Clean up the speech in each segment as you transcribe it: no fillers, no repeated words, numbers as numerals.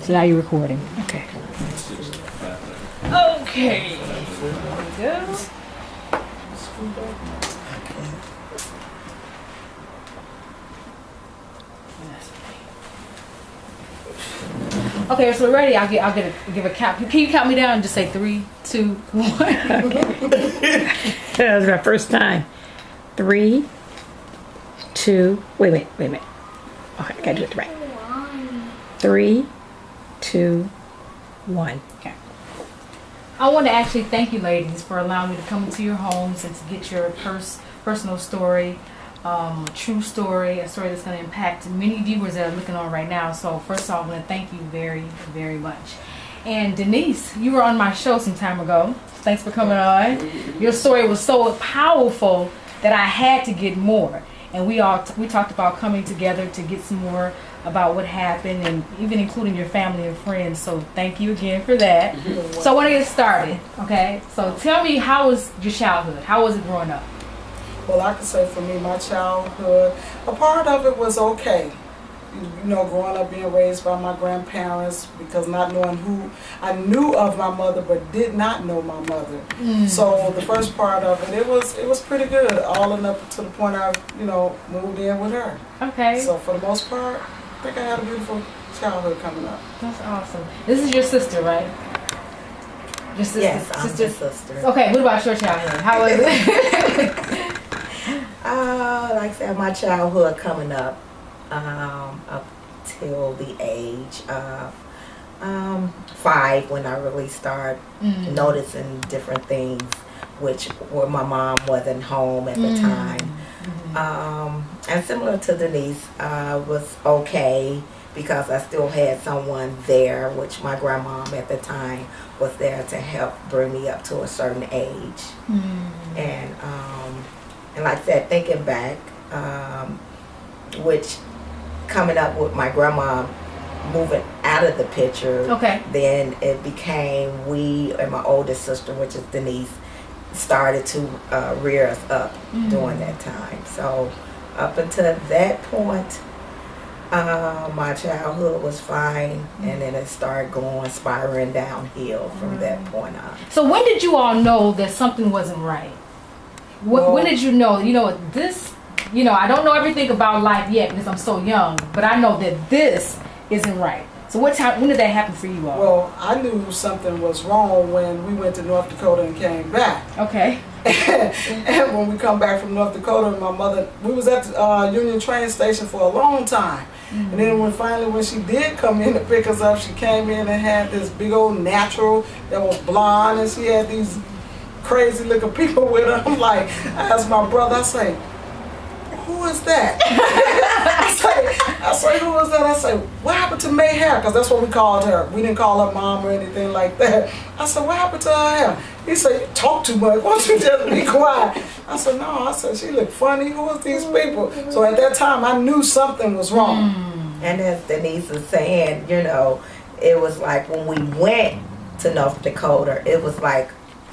So now you're recording. Okay. Okay. Here we go. Okay, so we're ready. I'll give a count. Can you count me down and just say 3, 2, 1? That was my first time. 3, 2. Wait a minute. Okay, I gotta do it right. 3, 2, 1. Okay. I want to actually thank you, ladies, for allowing me to come into your homes and to get your personal story, true story, a story that's going to impact many viewers that are looking on right now. So first of all, I want to thank you very, very much. And Denise, you were on my show some time ago. Thanks for coming on. Your story was so powerful that I had to get more. And we talked about coming together to get some more about what happened, and even including your family and friends. So thank you again for that. So I want to get started, okay? So tell me, how was your childhood? How was it growing up? Well, I can say for me, my childhood, a part of it was okay. You know, growing up being raised by my grandparents, because not knowing who, I knew of my mother but did not know my mother. So the first part of it was pretty good, all in up to the point I, moved in with her. Okay. So for the most part, I think I had a beautiful childhood coming up. That's awesome. This is your sister, right? Your sister? Yes, I'm the sister. Okay, what about your childhood? How was it? Like I said, my childhood coming up till the age of 5, when I really start noticing different things, where my mom wasn't home at the time. And similar to Denise, was okay because I still had someone there, which my grandmom at the time was there to help bring me up to a certain age. And like I said, thinking back, which coming up with my grandma moving out of the picture, then it became we and my oldest sister, which is Denise, started to rear us up during that time. So up until that point, my childhood was fine, and then it started spiraling downhill from that point on. So when did you all know that something wasn't right? When did you know, this, I don't know everything about life yet because I'm so young, but I know that this isn't right. So when did that happen for you all? Well, I knew something was wrong when we went to North Dakota and came back. Okay. And when we come back from North Dakota, my mother, we was at the Union train station for a long time. And then when she did come in to pick us up, she came in and had this big old natural that was blonde, and she had these crazy looking people with her. I'm like, I asked my brother, I say, who is that? I say, who is that? I say, what happened to May hair? Because that's what we called her. We didn't call her mom or anything like that. I said, what happened to her hair? He said, you talk too much. Why don't you just be quiet? I said, no. I said, she look funny. Who is these people? So at that time, I knew something was wrong. And as Denise is saying, it was like when we went to North Dakota, it was like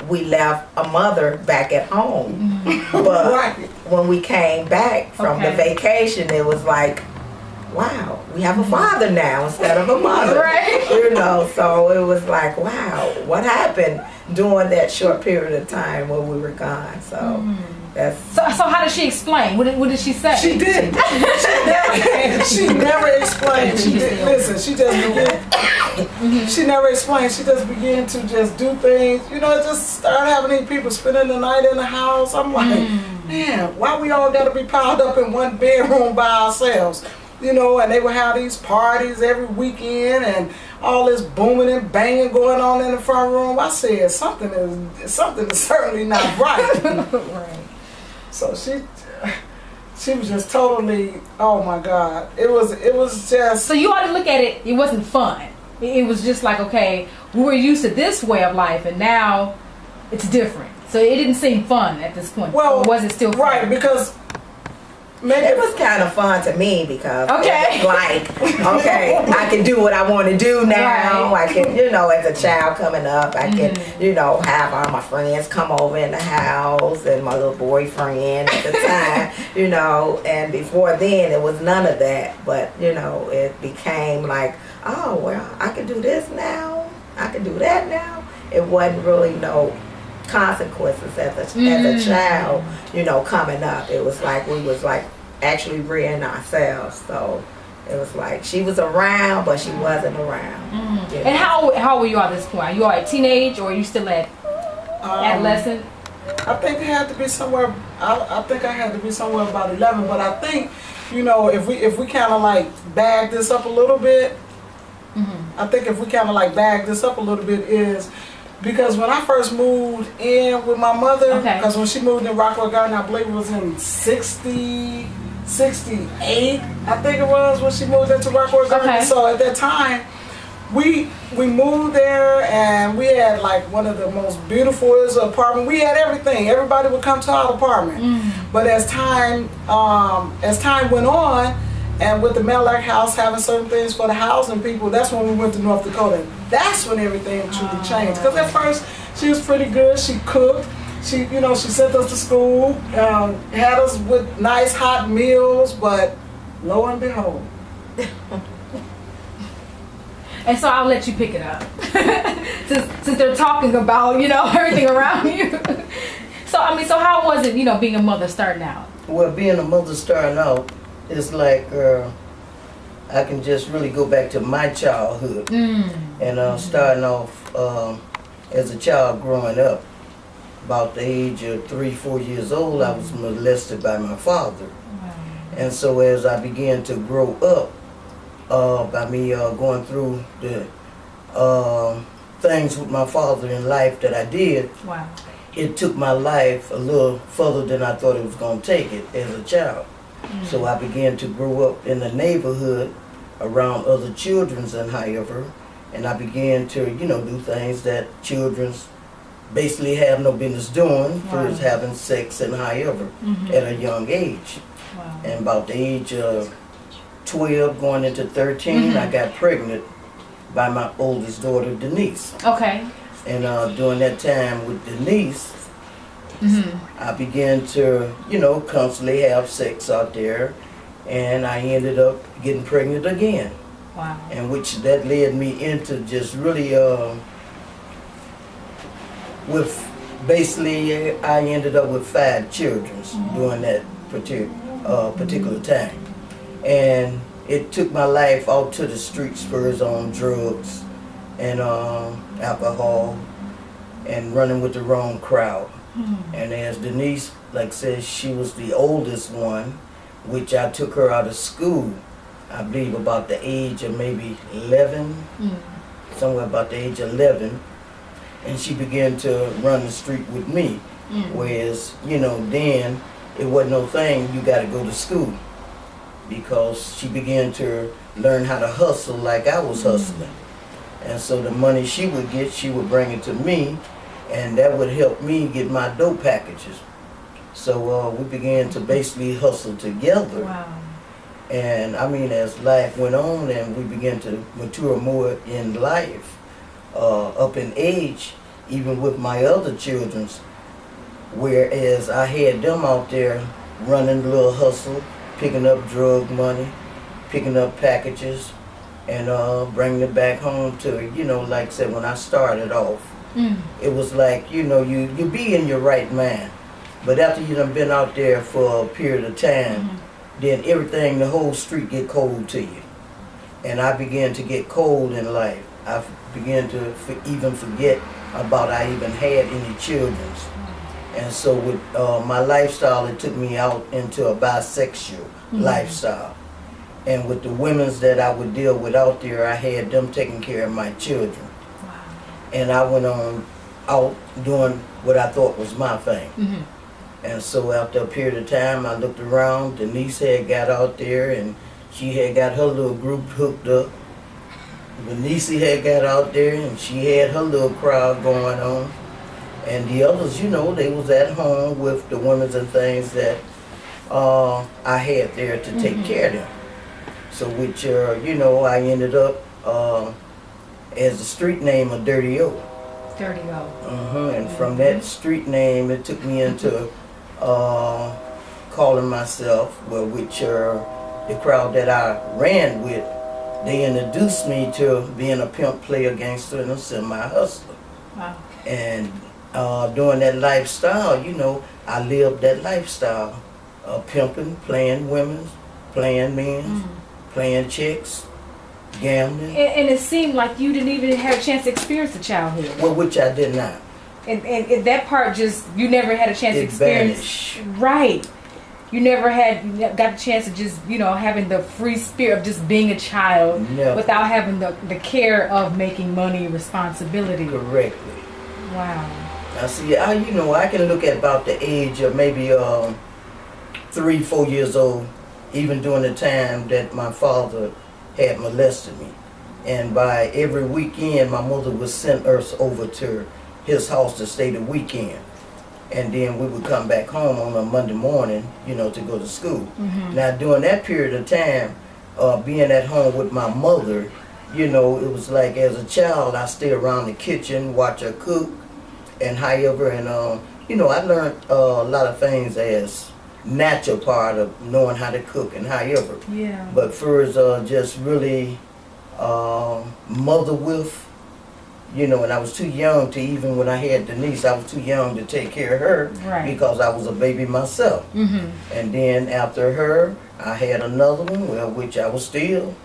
we left a mother back at home. But when we came back from the vacation, it was like, wow, we have a father now instead of a mother. So it was like, wow, what happened during that short period of time when we were gone? So that's... So how did she explain? What did she say? She didn't. She never explained. She just began. She never explained. She just began to just do things. Just start having these people spending the night in the house. I'm like, man, why we all got to be piled up in one bedroom by ourselves? And they would have these parties every weekend and all this booming and banging going on in the front room. I said, something is certainly not right. Right. So she was just totally, oh my God. It was just... So you ought to look at it, it wasn't fun. It was just like, okay, we were used to this way of life and now it's different. So it didn't seem fun at this point. Well, or was it still fun? Right, because... Maybe it was kind of fun to me because it was like, okay, I can do what I want to do now. I can, as a child coming up, I can, have all my friends come over in the house and my little boyfriend at the time, and before then it was none of that. But, it became like, oh, well, I could do this now. I could do that now. It wasn't really no consequences as a child, you know, coming up. It was like we was like actually rearing ourselves. So it was like she was around, but she wasn't around. You know? And how were you at this point? Are you all at teenage, or are you still at adolescent? I think it had to be somewhere. I think I had to be somewhere about 11. But I think, you know, if we kind of like bag this up a little bit, I think if we kind of like bag this up a little bit is because when I first moved in with my mother, because when she moved in Rockwell Garden, I believe it was in 68, I think it was when she moved into Rockwell Garden. So at that time, we moved there and we had like one of the most beautiful apartments. We had everything. Everybody would come to our apartment. But as time went on, and with the Melick House having certain things for the housing people, that's when we went to North Dakota. That's when everything truly changed. Because at first she was pretty good. She cooked. She sent us to school, had us with nice hot meals. But lo and behold. And so I'll let you pick it up, since they're talking about, you know, everything around you. So how was it, you know, being a mother starting out? Well, being a mother starting out, it's like I can just really go back to my childhood and starting off as a child growing up. About the age of 3-4 years old, I was molested by my father. Wow. And so as I began to grow up, by me going through the things with my father in life that I did, it took my life a little further than I thought it was going to take it as a child. So I began to grow up in the neighborhood around other children's and however, and I began to, you know, do things that children's basically have no business doing, first having sex and however at a young age. And about the age of 12 going into 13, I got pregnant by my oldest daughter, Denise. And during that time with Denise, I began to, you know, constantly have sex out there, and I ended up getting pregnant again. And which that led me into just really, with basically, I ended up with 5 children during that particular time. And it took my life out to the streets first on drugs and alcohol and running with the wrong crowd. And as Denise, like says, she was the oldest one, which I took her out of school, I believe about the age of maybe 11, somewhere about the age of 11, and she began to run the street with me. Whereas, you know, then it wasn't no thing, you got to go to school, because she began to learn how to hustle like I was hustling. And so the money she would get, she would bring it to me, and that would help me get my dope packages. So we began to basically hustle together. And I mean, as life went on and we began to mature more in life, up in age, even with my other children, whereas I had them out there running a little hustle, picking up drug money, picking up packages, and bringing it back home to, you know, like I said, when I started off, it was like, you know, you be in your right mind. But after you done been out there for a period of time, then everything, the whole street get cold to you. And I began to get cold in life. I began to even forget about I even had any children. And so with my lifestyle, it took me out into a bisexual lifestyle. And with the women's that I would deal with out there, I had them taking care of my children. And I went on out doing what I thought was my thing. And so after a period of time, I looked around. Denise had got out there, and she had got her little group hooked up. Denise had got out there, and she had her little crowd going on. And the others, you know, they was at home with the women and things that I had there to take care of them. So which, you know, I ended up as the street name of Dirty O. Dirty O. And from that street name, it took me into calling myself, well, which the crowd that I ran with they introduced me to being a pimp, player, gangster, and a semi-hustler. Wow. And during that lifestyle, you know, I lived that lifestyle. Pimping, playing women, playing men, playing chicks, gambling. And it seemed like you didn't even have a chance to experience the childhood. Well, which I did not. And that part just, you never had a chance to It experience. vanished. Right. You never got the chance to just, you know, having the free spirit of just being a child Never. without having the care of making money responsibility. Correctly. Wow. I see. You know, I can look at about the age of maybe 3, 4 years old, even during the time that my father had molested me. And by every weekend, my mother would send us over to his house to stay the weekend. And then we would come back home on a Monday morning, you know, to go to school. Now, during that period of time, being at home with my mother, you know, it was like as a child, I stay around the kitchen, watch her cook, and however, and you know, I learned a lot of things as natural part of knowing how to cook and however. Yeah. But first, just really mother with, you know, and I was too young to even when I had Denise, I was too young to take care of her Right. because I was a baby myself. And then after her, I had another one, well, which I was still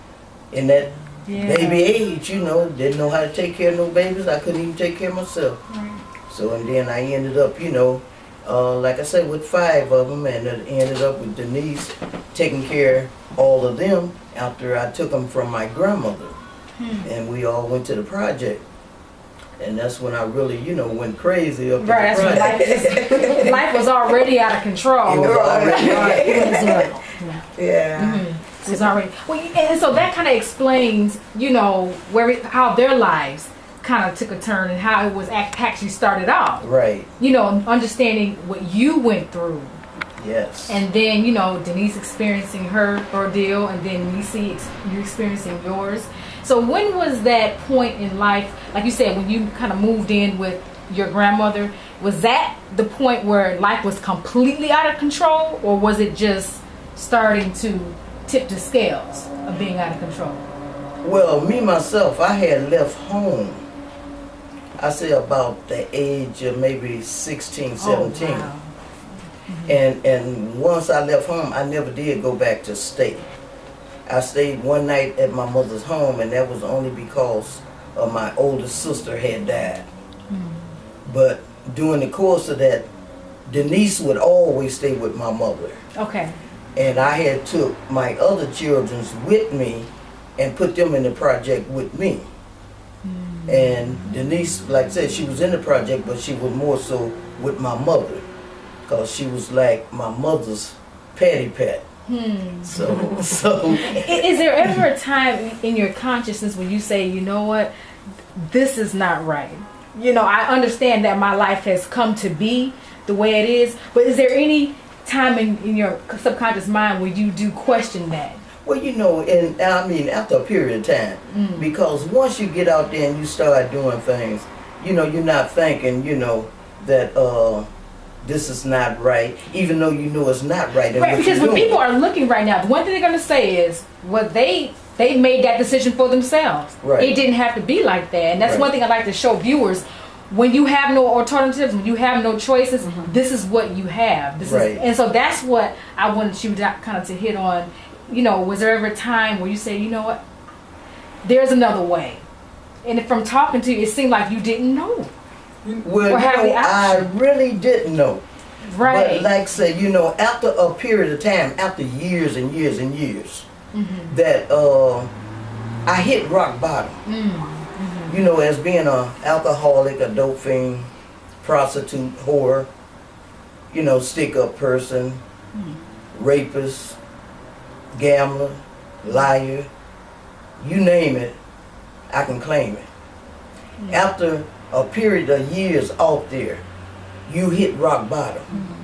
in that baby age, you know, didn't know how to take care of no babies. I couldn't even take care of myself. Right. So, and then I ended up, you know, like I said, with 5 of them, and it ended up with Denise taking care of all of them after I took them from my grandmother. And we all went to the project. And that's when I really, you know, went crazy up Right, at the that's project. when life was already out of control. It was already Yeah. It was already, well, and so that kind of explains, you know, how their lives kind of took a turn and how it was actually started off. Right, You know, understanding what you went through, yes. and then, you know, Denise experiencing her ordeal, and then Nisi, you experiencing yours. So when was that point in life, like you said, when you kind of moved in with your grandmother, was that the point where life was completely out of control, or was it just starting to tip the scales of being out of control? Well, me, myself, I had left home, I say about the age of maybe 16, 17. Oh, wow. And once I left home, I never did go back to stay. I stayed one night at my mother's home, and that was only because my oldest sister had died. But during the course of that, Denise would always stay with my mother. Okay. And I had took my other children with me and put them in the project with me. And Denise, like I said, she was in the project, but she was more so with my mother, because she was like my mother's patty pat. So Is there ever a time in your consciousness when you say, you know what, this is not right? You know, I understand that my life has come to be the way it is, but is there any time in your subconscious mind where you do question that? well, you know, and I mean after a period of time, because once you get out there and you start doing things, you know, you're not thinking, you know, that this is not right, even though you know it's not right. Right, because when people are looking right now, the one thing they're going to say is, well, they made that decision for themselves. Right. It didn't have to be like that. And that's Right. one thing I like to show viewers. When you have no alternatives, when you have no choices, this is what you have. Right. And so that's what I wanted you to kind of to hit on. You know, was there ever a time where you say, you know what, there's another way? And from talking to you, it seemed like you didn't know. Well, or have you know, the I option. really didn't know. Right. But like I said, you know, after a period of time, after years and years and years, that I hit rock bottom. You know, as being an alcoholic, a dope fiend, prostitute, whore, you know, stick-up person, rapist, gambler, liar, you name it, I can claim it. After a period of years out there, you hit rock bottom.